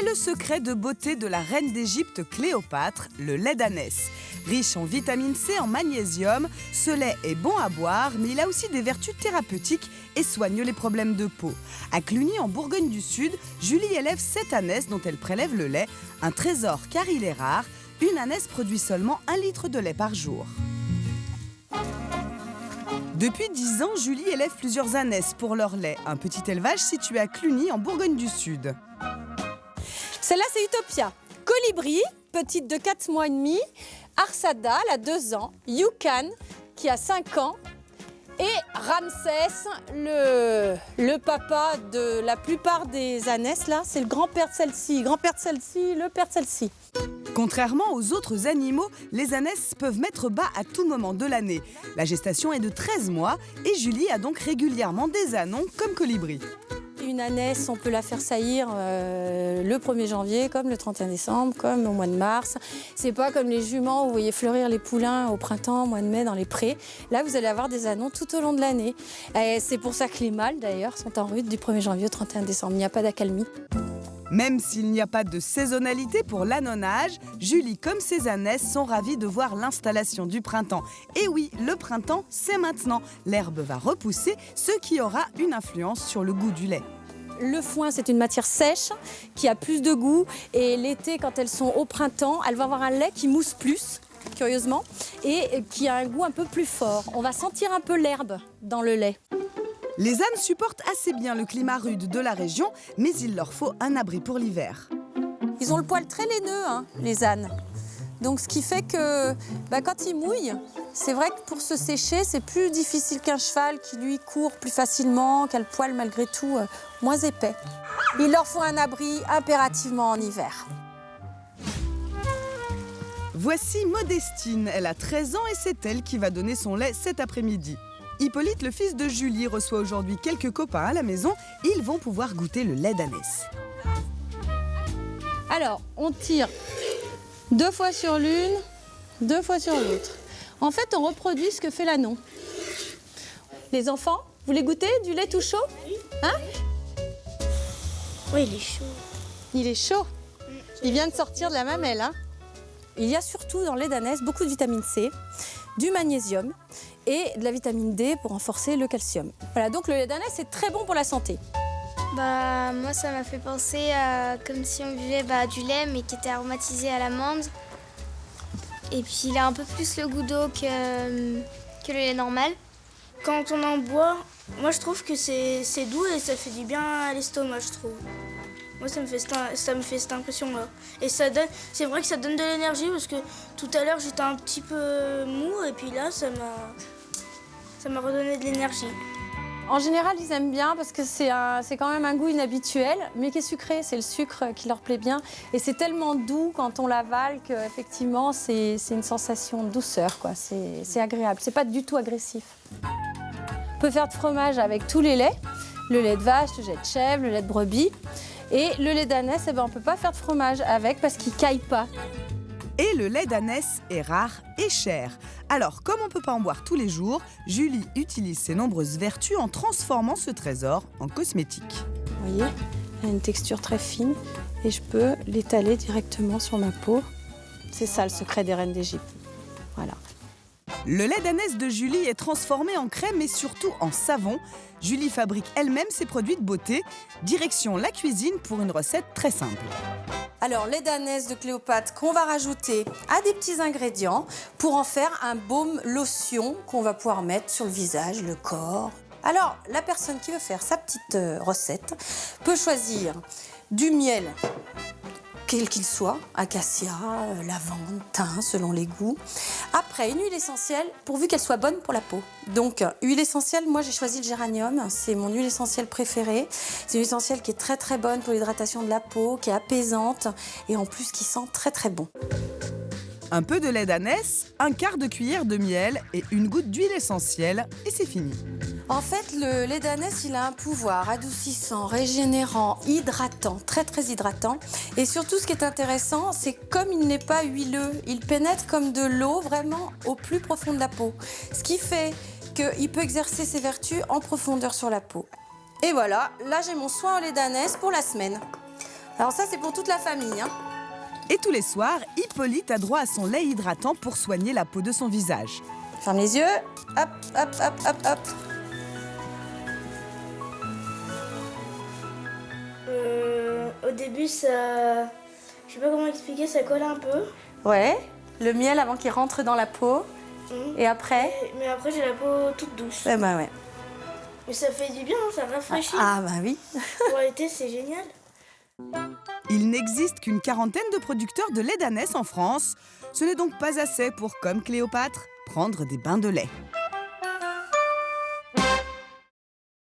le secret de beauté de la reine d'Égypte Cléopâtre, le lait d'ânesse. Riche en vitamine C, en magnésium, ce lait est bon à boire, mais il a aussi des vertus thérapeutiques et soigne les problèmes de peau. À Cluny, en Bourgogne du Sud, Julie élève 7 ânesses dont elle prélève le lait, un trésor car il est rare. Une ânesse produit seulement 1 litre de lait par jour. Depuis 10 ans, Julie élève plusieurs ânesses pour leur lait, un petit élevage situé à Cluny, en Bourgogne du Sud. Celle-là, c'est Utopia. Colibri, petite de 4 mois et demi. Arsada, elle a 2 ans. Yukon, qui a 5 ans. Et Ramsès, le papa de la plupart des ânesses, là, c'est le grand-père de celle-ci. Grand-père de celle-ci, le père de celle-ci. Contrairement aux autres animaux, les ânesses peuvent mettre bas à tout moment de l'année. La gestation est de 13 mois et Julie a donc régulièrement des ânons comme Colibri. Une ânesse, on peut la faire saillir le 1er janvier, comme le 31 décembre, comme au mois de mars. C'est pas comme les juments où vous voyez fleurir les poulains au printemps, au mois de mai, dans les prés. Là, vous allez avoir des ânons tout au long de l'année. C'est pour ça que les mâles, d'ailleurs, sont en rut du 1er janvier au 31 décembre. Il n'y a pas d'accalmie. Même s'il n'y a pas de saisonnalité pour l'ânonnage, Julie comme ses ânesses sont ravies de voir l'installation du printemps. Et oui, le printemps, c'est maintenant. L'herbe va repousser, ce qui aura une influence sur le goût du lait. Le foin, c'est une matière sèche qui a plus de goût. Et l'été, quand elles sont au printemps, elles vont avoir un lait qui mousse plus, curieusement, et qui a un goût un peu plus fort. On va sentir un peu l'herbe dans le lait. Les ânes supportent assez bien le climat rude de la région, mais il leur faut un abri pour l'hiver. Ils ont le poil très laineux, hein, les ânes. Donc, ce qui fait que quand ils mouillent, c'est vrai que pour se sécher, c'est plus difficile qu'un cheval qui, lui, court plus facilement, qui a le poil, malgré tout, moins épais. Il leur faut un abri impérativement en hiver. Voici Modestine. Elle a 13 ans et c'est elle qui va donner son lait cet après-midi. Hippolyte, le fils de Julie, reçoit aujourd'hui quelques copains à la maison. Ils vont pouvoir goûter le lait d'ânesse. Alors, on tire 2 fois sur l'une, 2 fois sur l'autre. En fait, on reproduit ce que fait l'anon. Les enfants, vous voulez goûter du lait tout chaud? Hein? Oui, il est chaud. Il est chaud. Il vient de sortir de la mamelle. Hein? Il y a surtout dans le lait d'ânesse beaucoup de vitamine C, du magnésium et de la vitamine D pour renforcer le calcium. Voilà, donc le lait d'ânesse est très bon pour la santé. Moi, ça m'a fait penser à comme si on buvait du lait, mais qui était aromatisé à l'amande. Et puis, il a un peu plus le goût d'eau que le lait normal. Quand on en boit, moi, je trouve que c'est doux et ça fait du bien à l'estomac, je trouve. Moi, ça me fait cette impression-là. Et c'est vrai que ça donne de l'énergie parce que tout à l'heure, j'étais un petit peu mou et puis là, ça m'a redonné de l'énergie. En général, ils aiment bien parce que c'est quand même un goût inhabituel, mais qui est sucré. C'est le sucre qui leur plaît bien. Et c'est tellement doux quand on l'avale qu'effectivement, c'est une sensation de douceur, quoi. C'est agréable. C'est pas du tout agressif. On peut faire de fromage avec tous les laits. Le lait de vache, le lait de chèvre, le lait de brebis. Et le lait d'ânesse, on ne peut pas faire de fromage avec parce qu'il ne caille pas. Et le lait d'ânesse est rare et cher. Alors, comme on ne peut pas en boire tous les jours, Julie utilise ses nombreuses vertus en transformant ce trésor en cosmétique. Vous voyez, il a une texture très fine et je peux l'étaler directement sur ma peau. C'est ça le secret des reines d'Égypte. Voilà. Le lait d'ânesse de Julie est transformé en crème et surtout en savon. Julie fabrique elle-même ses produits de beauté. Direction la cuisine pour une recette très simple. Alors, lait d'ânesse de Cléopâtre qu'on va rajouter à des petits ingrédients pour en faire un baume lotion qu'on va pouvoir mettre sur le visage, le corps. Alors, la personne qui veut faire sa petite recette peut choisir du miel, quel qu'il soit, acacia, lavande, thym, selon les goûts. Après, une huile essentielle, pourvu qu'elle soit bonne pour la peau. Donc, huile essentielle, moi j'ai choisi le géranium, c'est mon huile essentielle préférée. C'est une huile essentielle qui est très très bonne pour l'hydratation de la peau, qui est apaisante et en plus qui sent très très bon. Un peu de lait d'ânesse, un quart de cuillère de miel et une goutte d'huile essentielle et c'est fini. En fait, le lait d'ânesse, il a un pouvoir adoucissant, régénérant, hydratant, très très hydratant. Et surtout, ce qui est intéressant, c'est comme il n'est pas huileux, il pénètre comme de l'eau vraiment au plus profond de la peau. Ce qui fait qu'il peut exercer ses vertus en profondeur sur la peau. Et voilà, là j'ai mon soin au lait d'ânesse pour la semaine. Alors ça, c'est pour toute la famille, hein. Et tous les soirs, Hippolyte a droit à son lait hydratant pour soigner la peau de son visage. Ferme les yeux. Hop, hop, hop, hop, hop. Au début, ça... Je sais pas comment expliquer, ça colle un peu. Ouais, le miel avant qu'il rentre dans la peau. Et après? Mais après, j'ai la peau toute douce. Eh ben ouais. Mais ça fait du bien, ça rafraîchit. Ah bah oui. Pour l'été, c'est génial. Il n'existe qu'une quarantaine de producteurs de lait d'ânesse en France. Ce n'est donc pas assez pour, comme Cléopâtre, prendre des bains de lait.